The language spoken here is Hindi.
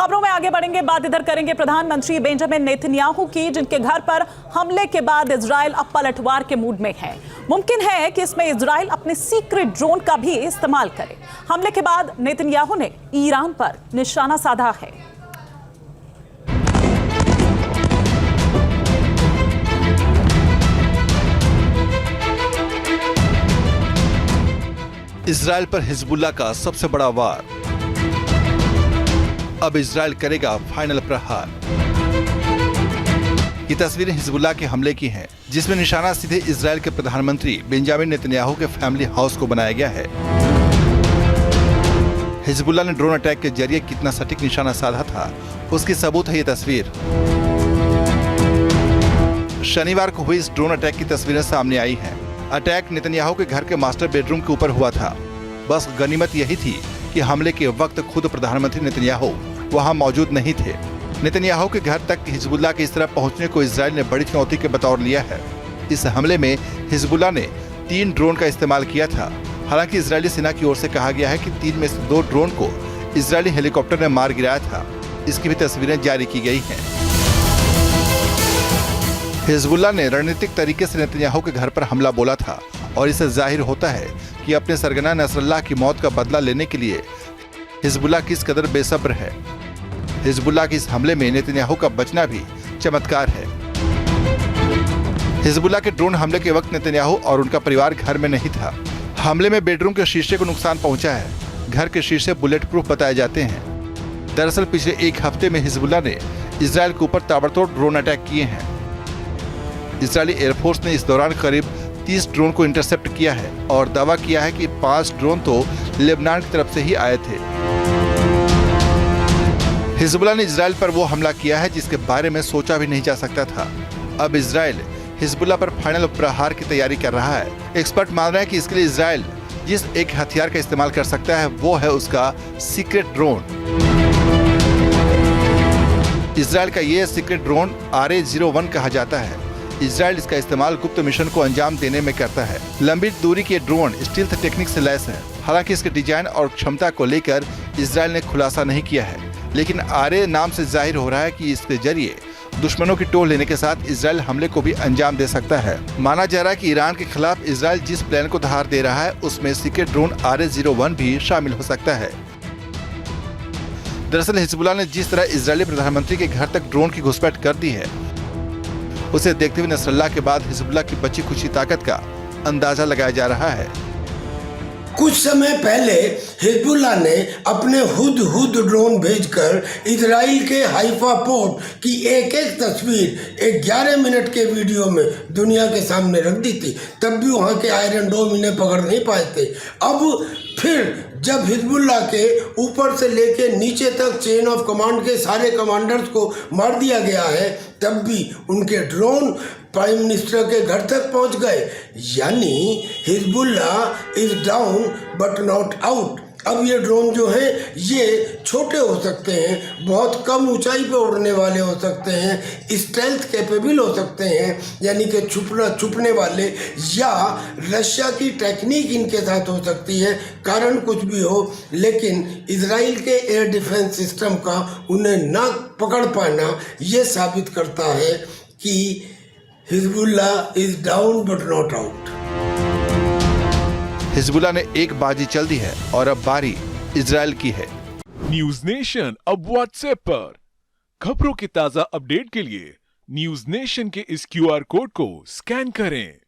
खबरों में आगे बढ़ेंगे, बात इधर करेंगे प्रधानमंत्री बेंजामिन नेतन्याहू की, जिनके घर पर हमले के बाद इजराइल अब पलटवार के मूड में है। मुमकिन है कि इसमें इजराइल अपने सीक्रेट ड्रोन का भी इस्तेमाल करे। हमले के बाद नेतन्याहू ने ईरान पर निशाना साधा है। इजराइल पर हिजबुल्लाह का सबसे बड़ा वार। अब इजराइल करेगा फाइनल प्रहार। ये तस्वीरें हिजबुल्लाह के हमले की हैं, जिसमें निशाना सीधे इजराइल के प्रधानमंत्री बेंजामिन नेतन्याहू के फैमिली हाउस को बनाया गया है। हिजबुल्लाह ने ड्रोन अटैक के जरिए कितना सटीक निशाना साधा था, उसकी सबूत है ये तस्वीर। शनिवार को हुई इस ड्रोन अटैक की तस्वीरें सामने आई हैं। अटैक नेतन्याहू के घर के मास्टर बेडरूम के ऊपर हुआ था। बस गनीमत यही थी कि हमले के वक्त खुद प्रधानमंत्री नेतन्याहू वहां मौजूद नहीं थे। नेतन्याहू के घर तक हिजबुल्लाह के इस तरह पहुंचने को इजराइल ने बड़ी चुनौती के बतौर लिया है। इस हमले में हिजबुल्लाह ने 3 ड्रोन का इस्तेमाल किया था। हालांकि इजरायली सेना की ओर से कहा गया है कि 3 में से 2 ड्रोन को इजरायली हेलीकॉप्टर ने मार गिराया था। इसकी भी तस्वीरें जारी की गई हैं। हिजबुल्लाह ने रणनीतिक तरीके से नेतन्याहू के घर पर हमला बोला था और इससे जाहिर होता है कि अपने सरगना नसरल्लाह की मौत का बदला लेने के लिए हिजबुल्लाह किस कदर बेसब्र है। हिजबुल्लाह के इस हमले में नेतन्याहू का बचना भी चमत्कार है। हिजबुल्लाह के ड्रोन हमले के वक्त नेतन्याहू और उनका परिवार घर में नहीं था। हमले में बेडरूम के शीशे को नुकसान पहुंचा है। घर के शीशे बुलेट प्रूफ बताए जाते हैं। दरअसल पिछले 1 हफ्ते में हिजबुल्लाह ने इजराइल के ऊपर ताबड़तोड़ ड्रोन अटैक किए हैं। इजरायली एयरफोर्स ने इस दौरान करीब 30 ड्रोन को इंटरसेप्ट किया है और दावा किया है कि 5 ड्रोन तो लेबनान की तरफ से ही आए थे। हिजबुल्लाह ने इजराइल पर वो हमला किया है जिसके बारे में सोचा भी नहीं जा सकता था। अब इजराइल हिजबुल्लाह पर फाइनल प्रहार की तैयारी कर रहा है। एक्सपर्ट मान रहे हैं कि इसके लिए इजराइल जिस एक हथियार का इस्तेमाल कर सकता है वो है उसका सीक्रेट ड्रोन। इजराइल का ये सीक्रेट ड्रोन RA-01 कहा जाता है। इजराइल इसका इस्तेमाल गुप्त मिशन को अंजाम देने में करता है। लंबी दूरी के ड्रोन स्टील्थ टेक्निक से लैस है। हालांकि इसके डिजाइन और क्षमता को लेकर इजराइल ने खुलासा नहीं किया है, लेकिन RA नाम से जाहिर हो रहा है कि इसके जरिए दुश्मनों की टोह लेने के साथ इजराइल हमले को भी अंजाम दे सकता है। माना जा रहा है कि ईरान के खिलाफ इजराइल जिस प्लान को धार दे रहा है उसमें सीक्रेट ड्रोन RA-01 भी शामिल हो सकता है। दरअसल हिजबुल्लाह ने जिस तरह इजरायली प्रधानमंत्री के घर तक ड्रोन की घुसपैठ कर दी है, उसे देखते हुए नसरल्लाह के बाद हिजबुल्लाह की बची खुची ताकत का अंदाजा लगाया जा रहा है। कुछ समय पहले हिजबुल्लाह ने अपने हुद ड्रोन भेजकर इजराइल के हाइफा पोर्ट की एक तस्वीर 11 मिनट के वीडियो में दुनिया के सामने रख दी थी। तब भी वहाँ के आयरन डोम इन्हें पकड़ नहीं पाए थे। अब फिर जब हिजबुल्लाह के ऊपर से लेके नीचे तक चेन ऑफ कमांड के सारे कमांडर्स को मार दिया गया है, तब भी उनके ड्रोन प्राइम मिनिस्टर के घर तक पहुंच गए। यानी Hezbollah is down but not out. अब ये ड्रोन जो है ये छोटे हो सकते हैं, बहुत कम ऊंचाई पे उड़ने वाले हो सकते हैं, स्टेल्थ कैपेबल हो सकते हैं, यानी कि छुपने वाले, या रशिया की टेक्निक इनके साथ हो सकती है। कारण कुछ भी हो, लेकिन इजराइल के एयर डिफेंस सिस्टम का उन्हें न पकड़ पाना ये साबित करता है कि Hezbollah is down but not out. Hezbollah ने एक बाजी चल दी है और अब बारी इजराइल की है। न्यूज नेशन अब व्हाट्सएप पर खबरों की ताजा अपडेट के लिए न्यूज नेशन के इस QR कोड को स्कैन करें।